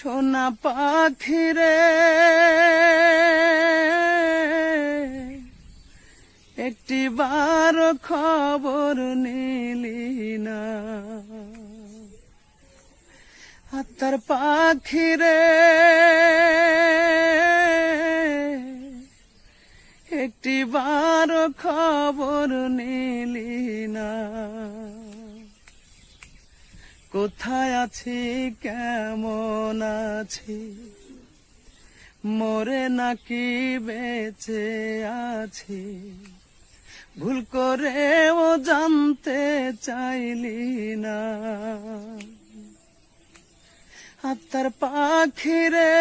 সোনা পাখিরে একটি বার খবর নিলি না, আত্মার পাখিরে একটি বার খবর নিলি না। কোথায় আছি, কেমন আছি, মরে নাকি বেঁচে আছি, ভুল করেও জানতে চাইলি না। আত্মার পাখিরে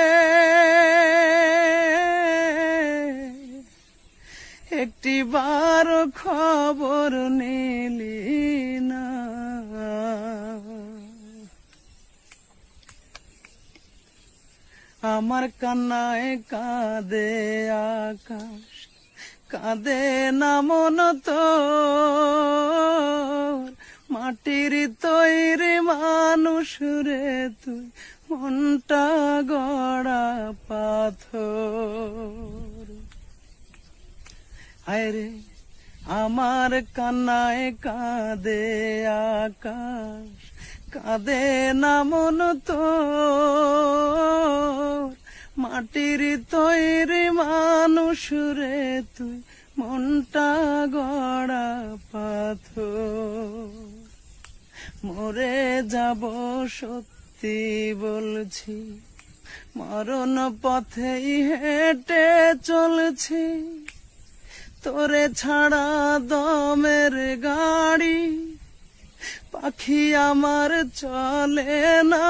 একটি বার খবর নিলি না। আমার কান্নায় কাঁদে আকাশ, কাঁদে না মন তোর, মাটির তৈরি মানুষ রে তুই, মনটা গড়া পাথর। আরে আমার কান্নায় কাঁদে আকাশ, কাঁদে না মন তোর, মাটির তৈরি মানুষ রে তুই, মনটা গড়া পাথর। মরে যাব সত্যি বলছি, মরণ পথেই হেঁটে চলছি, তোরে ছাড়া দমের গাড়ি পাখি আমার চলে না।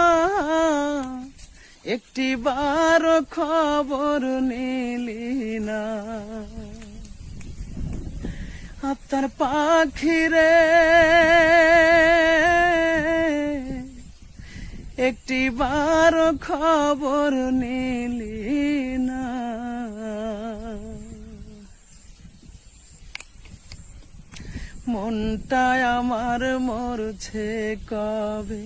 একটি বার খবর নিলি না। আত্মার পাখিরে একটি বার খবর নিলি না। মনটায় আমার মরছে কবে,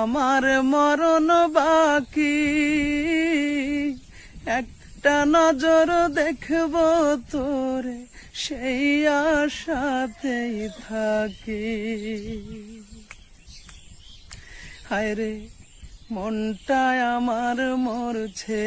আমার মরণ বাকি, একটা নজর দেখব তোরে, সেই আশাতেই থাকি। হায় রে মনটায় আমার মরছে